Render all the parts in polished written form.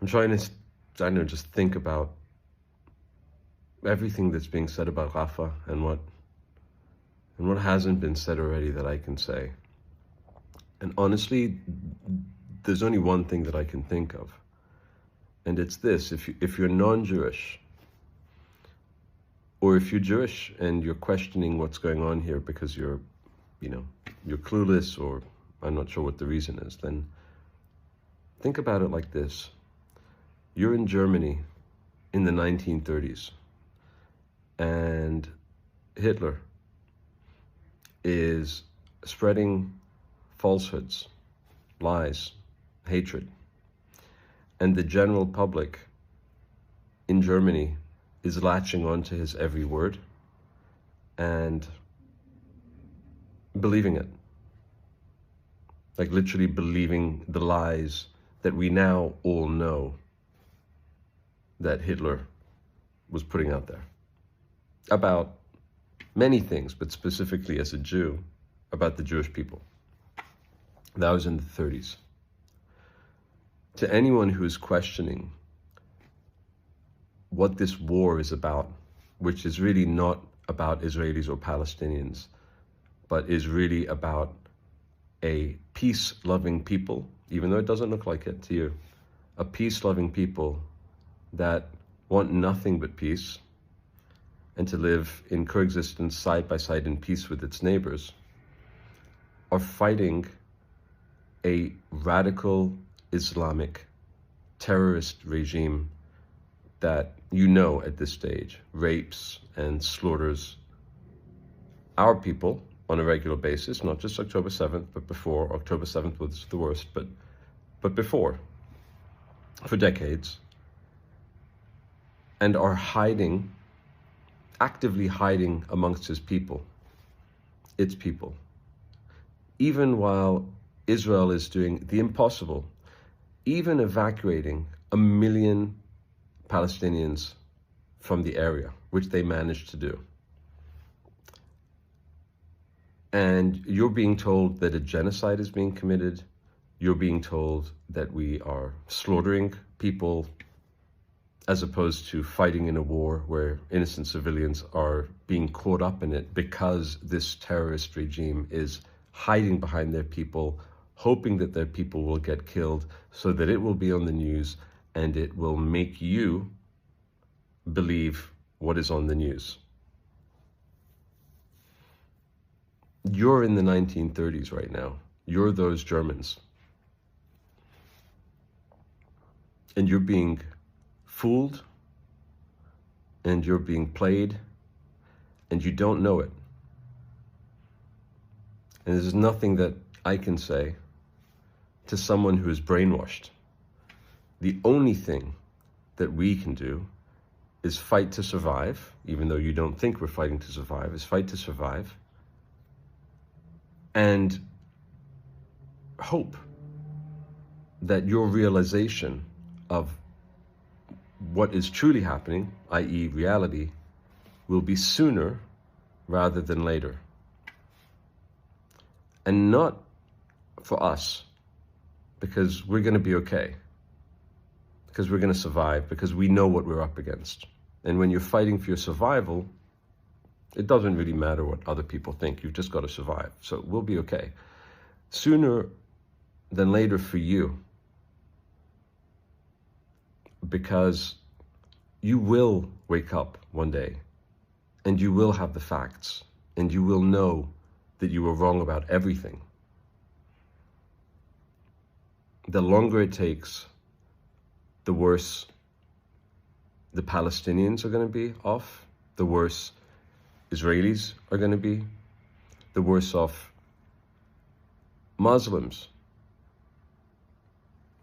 I'm trying to, I don't know, just think about everything that's being said about Rafa and what hasn't been said already that I can say. And honestly, there's only one thing that I can think of. And it's this: if you're non-Jewish, or if you're Jewish and you're questioning what's going on here because you're clueless, or I'm not sure what the reason is, then think about it like this. You're in Germany in the 1930s, and Hitler is spreading falsehoods, lies, hatred. And the general public in Germany is latching onto his every word and believing it. Like literally believing the lies that we now all know that Hitler was putting out there about many things, but specifically as a Jew, about the Jewish people. That was in the 30s. To anyone who is questioning what this war is about, which is really not about Israelis or Palestinians, but is really about a peace-loving people, even though it doesn't look like it to you, a peace-loving people that want nothing but peace and to live in coexistence side by side in peace with its neighbors, are fighting a radical Islamic terrorist regime that, at this stage, rapes and slaughters our people on a regular basis, not just October 7th, but before. October 7th was the worst, but before, for decades, and are actively hiding amongst his people, its people, even while Israel is doing the impossible, even evacuating 1 million Palestinians from the area, which they managed to do. And you're being told that a genocide is being committed. You're being told that we are slaughtering people as opposed to fighting in a war where innocent civilians are being caught up in it because this terrorist regime is hiding behind their people, hoping that their people will get killed so that it will be on the news and it will make you believe what is on the news. You're in the 1930s right now. You're those Germans. And you're being fooled, and you're being played, and you don't know it. And there's nothing that I can say to someone who is brainwashed. The only thing that we can do is fight to survive, even though you don't think we're fighting to survive, is fight to survive, and hope that your realization of what is truly happening, i.e. reality, will be sooner rather than later. And not for us, because we're going to be okay, because we're going to survive, because we know what we're up against. And when you're fighting for your survival, it doesn't really matter what other people think. You've just got to survive. So we'll be okay. Sooner than later for you, because you will wake up one day and you will have the facts and you will know that you were wrong about everything. The longer it takes, the worse the Palestinians are going to be off, the worse Israelis are going to be, the worse off Muslims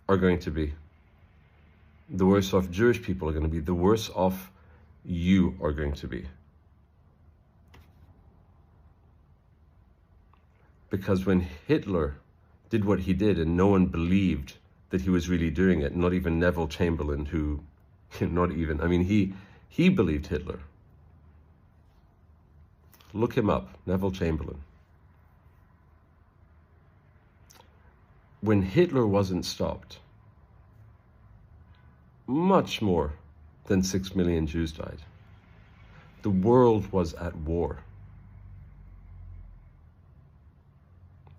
are going to be, the worse off Jewish people are going to be, the worse off you are going to be. Because when Hitler did what he did and no one believed that he was really doing it, not even Neville Chamberlain, who, he believed Hitler. Look him up, Neville Chamberlain. When Hitler wasn't stopped, much more than 6 million Jews died. The world was at war.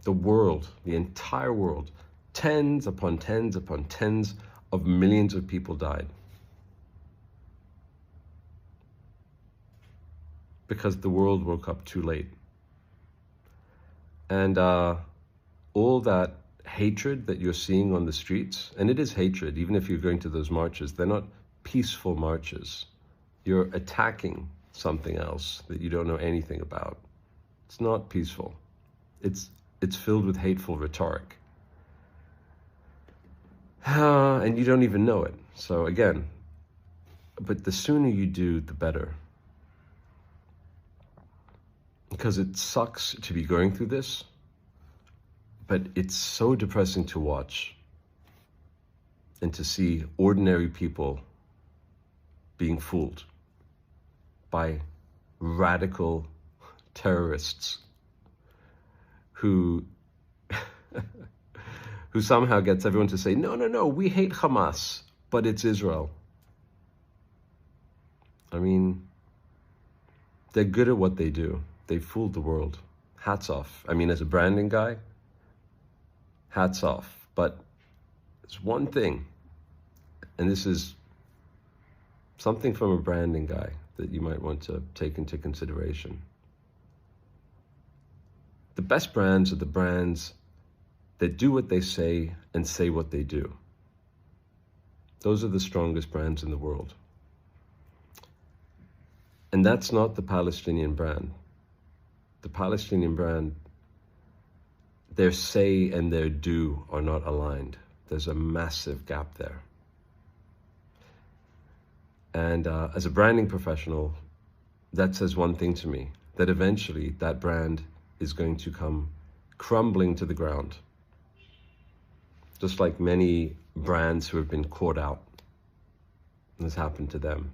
The world, the entire world, tens upon tens upon tens of millions of people died. Because the world woke up too late. And all that hatred that you're seeing on the streets, and it is hatred, even if you're going to those marches, they're not peaceful marches. You're attacking something else that you don't know anything about. It's not peaceful. It's filled with hateful rhetoric. And you don't even know it. So again, but the sooner you do, the better. Because it sucks to be going through this, but it's so depressing to watch and to see ordinary people being fooled by radical terrorists who somehow gets everyone to say, no, we hate Hamas, but it's Israel. I mean, they're good at what they do. They fooled the world. Hats off. I mean, as a branding guy, hats off. But there's one thing, and this is something from a branding guy that you might want to take into consideration. The best brands are the brands that do what they say and say what they do. Those are the strongest brands in the world. And that's not the Palestinian brand. The Palestinian brand, their say and their do are not aligned. There's a massive gap there. And as a branding professional, that says one thing to me, that eventually that brand is going to come crumbling to the ground. Just like many brands who have been caught out. This happened to them.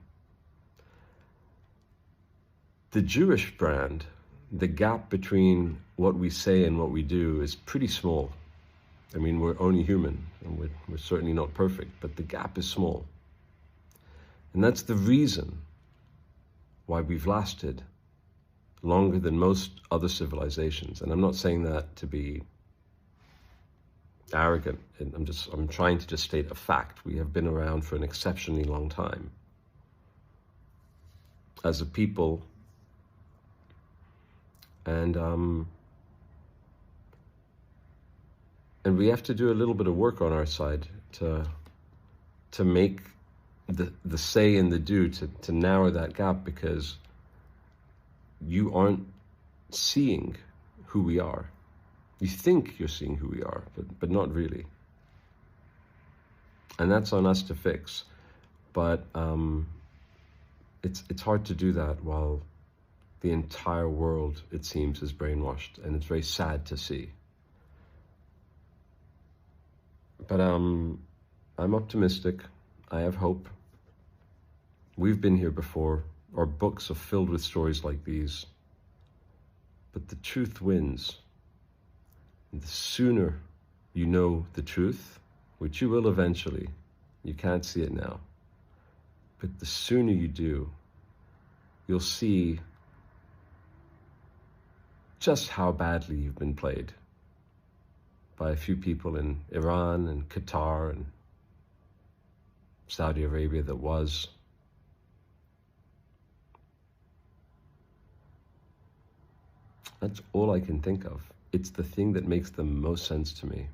The Jewish brand, the gap between what we say and what we do is pretty small. I mean, we're only human, and we're certainly not perfect, but the gap is small. And that's the reason why we've lasted longer than most other civilizations. And I'm not saying that to be arrogant. I'm trying to just state a fact. We have been around for an exceptionally long time. As a people, and we have to do a little bit of work on our side to make the say and the do to narrow that gap, because you aren't seeing who we are. You think you're seeing who we are, but not really. And that's on us to fix. But it's hard to do that while the entire world, it seems, is brainwashed, and it's very sad to see. But I'm optimistic. I have hope. We've been here before. Our books are filled with stories like these. But the truth wins. And the sooner you know the truth, which you will eventually, you can't see it now, but the sooner you do, you'll see just how badly you've been played by a few people in Iran and Qatar and Saudi Arabia that was. That's all I can think of. It's the thing that makes the most sense to me.